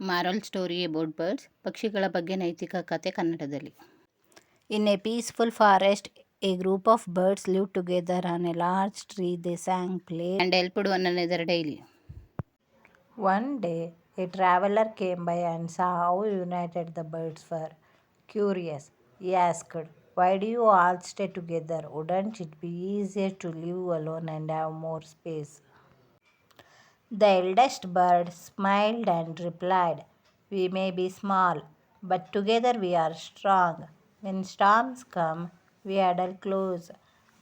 Moral story about birds. ಪಕ್ಷಿಗಳ ಬಗ್ಗೆ ನೈತಿಕ ಕತೆ ಕನ್ನಡದಲ್ಲಿ. In a peaceful forest, a group of birds lived together on a large tree. They sang, played, and helped one another daily. One day, a traveler came by and saw how united the birds were. Curious, he asked, "Why do you all stay together? Wouldn't it be easier to live alone and have more space?" The eldest bird smiled and replied, "We may be small, but together we are strong. When storms come, we huddle close.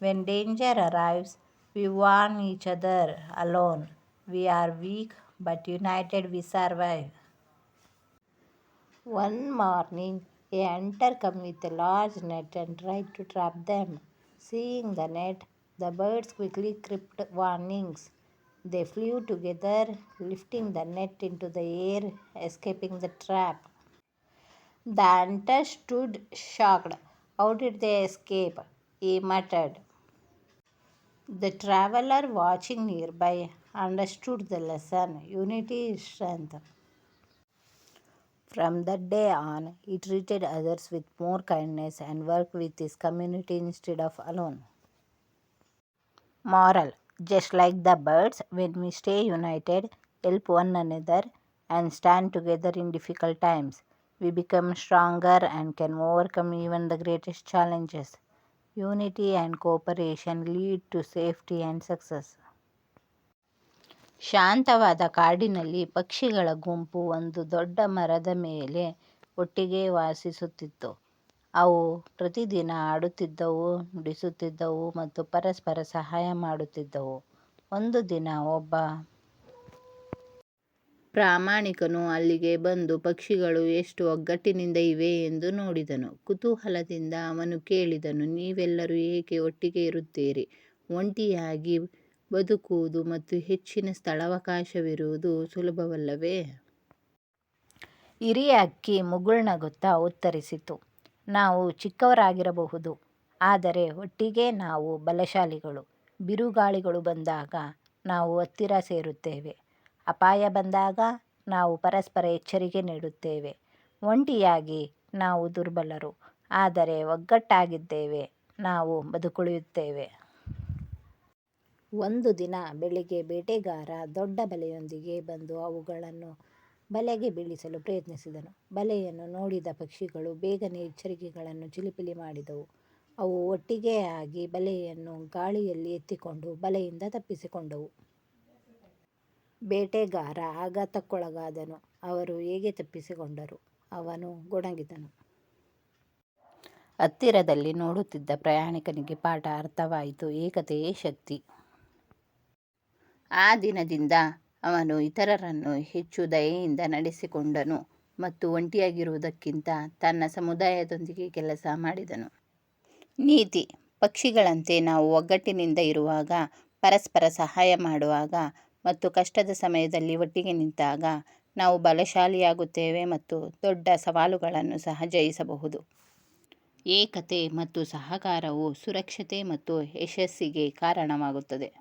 When danger arrives, we warn each other. Alone, we are weak, but united we survive." One morning, a hunter came with a large net and tried to trap them. Seeing the net, the birds quickly cried warnings. They flew together, lifting the net into the air, escaping the trap. The hunter stood shocked. "How did they escape?" he muttered. The traveler, watching nearby, understood the lesson. Unity is strength. From that day on, he treated others with more kindness and worked with his community instead of alone. Moral: just like the birds, when we stay united, help one another, and stand together in difficult times, we become stronger and can overcome even the greatest challenges. Unity and cooperation lead to safety and success. ಶಾಂತವಾದ ಕಾಡಿನಲ್ಲಿ ಪಕ್ಷಿಗಳ ಗುಂಪು ಒಂದು ದೊಡ್ಡ ಮರದ ಮೇಲೆ ಒಟ್ಟಿಗೆ ವಾಸಿಸುತ್ತಿತ್ತು. ಅವು ಪ್ರತಿದಿನ ಆಡುತ್ತಿದ್ದವು, ನುಡಿಸುತ್ತಿದ್ದವು ಮತ್ತು ಪರಸ್ಪರ ಸಹಾಯ ಮಾಡುತ್ತಿದ್ದವು. ಒಂದು ದಿನ ಒಬ್ಬ ಪ್ರಾಮಾಣಿಕನು ಅಲ್ಲಿಗೆ ಬಂದು ಪಕ್ಷಿಗಳು ಎಷ್ಟು ಒಗ್ಗಟ್ಟಿನಿಂದ ಇವೆ ಎಂದು ನೋಡಿದನು. ಕುತೂಹಲದಿಂದ ಅವನು ಕೇಳಿದನು, "ನೀವೆಲ್ಲರೂ ಏಕೆ ಒಟ್ಟಿಗೆ ಇರುತ್ತೀರಿ? ಒಂಟಿಯಾಗಿ ಬದುಕುವುದು ಮತ್ತು ಹೆಚ್ಚಿನ ಸ್ಥಳಾವಕಾಶವಿರುವುದು ಸುಲಭವಲ್ಲವೇ?" ಹಿರಿಯ ಹಕ್ಕಿ ಮುಗುಳ್ನಗುತ್ತಾ ಉತ್ತರಿಸಿತು, "ನಾವು ಚಿಕ್ಕವರಾಗಿರಬಹುದು, ಆದರೆ ಒಟ್ಟಿಗೆ ನಾವು ಬಲಶಾಲಿಗಳು. ಬಿರುಗಾಳಿಗಳು ಬಂದಾಗ ನಾವು ಹತ್ತಿರ ಸೇರುತ್ತೇವೆ. ಅಪಾಯ ಬಂದಾಗ ನಾವು ಪರಸ್ಪರ ಎಚ್ಚರಿಕೆ ನೀಡುತ್ತೇವೆ. ಒಂಟಿಯಾಗಿ ನಾವು ದುರ್ಬಲರು, ಆದರೆ ಒಗ್ಗಟ್ಟಾಗಿದ್ದೇವೆ ನಾವು ಬದುಕುಳಿಯುತ್ತೇವೆ." ಒಂದು ದಿನ ಬೆಳಿಗ್ಗೆ ಬೇಟೆಗಾರ ದೊಡ್ಡ ಬಲೆಯೊಂದಿಗೆ ಬಂದು ಅವುಗಳನ್ನು ಬಲೆಗೆ ಬೀಳಿಸಲು ಪ್ರಯತ್ನಿಸಿದನು. ಬಲೆಯನ್ನು ನೋಡಿದ ಪಕ್ಷಿಗಳು ಬೇಗನೆ ಎಚ್ಚರಿಕೆಗಳನ್ನು ಚಿಲಿಪಿಲಿ ಮಾಡಿದವು. ಅವು ಒಟ್ಟಿಗೆ ಆಗಿ ಬಲೆಯನ್ನು ಗಾಳಿಯಲ್ಲಿ ಎತ್ತಿಕೊಂಡು ಬಲೆಯಿಂದ ತಪ್ಪಿಸಿಕೊಂಡವು. ಬೇಟೆಗಾರ ಆಘಾತಕ್ಕೊಳಗಾದನು. ಅವರು ಹೇಗೆ ತಪ್ಪಿಸಿಕೊಂಡರು? ಅವನು ಗೊಣಗಿದನು. ಹತ್ತಿರದಲ್ಲಿ ನೋಡುತ್ತಿದ್ದ ಪ್ರಯಾಣಿಕನಿಗೆ ಪಾಠ ಅರ್ಥವಾಯಿತು. ಏಕತೆಯೇ ಶಕ್ತಿ. ಆ ದಿನದಿಂದ ಅವನು ಇತರರನ್ನು ಹೆಚ್ಚು ದಯೆಯಿಂದ ನಡೆಸಿಕೊಂಡನು ಮತ್ತು ಒಂಟಿಯಾಗಿರುವುದಕ್ಕಿಂತ ತನ್ನ ಸಮುದಾಯದೊಂದಿಗೆ ಕೆಲಸ ಮಾಡಿದನು. ನೀತಿ: ಪಕ್ಷಿಗಳಂತೆ ನಾವು ಒಗ್ಗಟ್ಟಿನಿಂದ ಇರುವಾಗ, ಪರಸ್ಪರ ಸಹಾಯ ಮಾಡುವಾಗ ಮತ್ತು ಕಷ್ಟದ ಸಮಯದಲ್ಲಿ ಒಟ್ಟಿಗೆ ನಿಂತಾಗ ನಾವು ಬಲಶಾಲಿಯಾಗುತ್ತೇವೆ ಮತ್ತು ದೊಡ್ಡ ಸವಾಲುಗಳನ್ನು ಸಹ ಜಯಿಸಬಹುದು. ಏಕತೆ ಮತ್ತು ಸಹಕಾರವು ಸುರಕ್ಷತೆ ಮತ್ತು ಯಶಸ್ಸಿಗೆ ಕಾರಣವಾಗುತ್ತದೆ.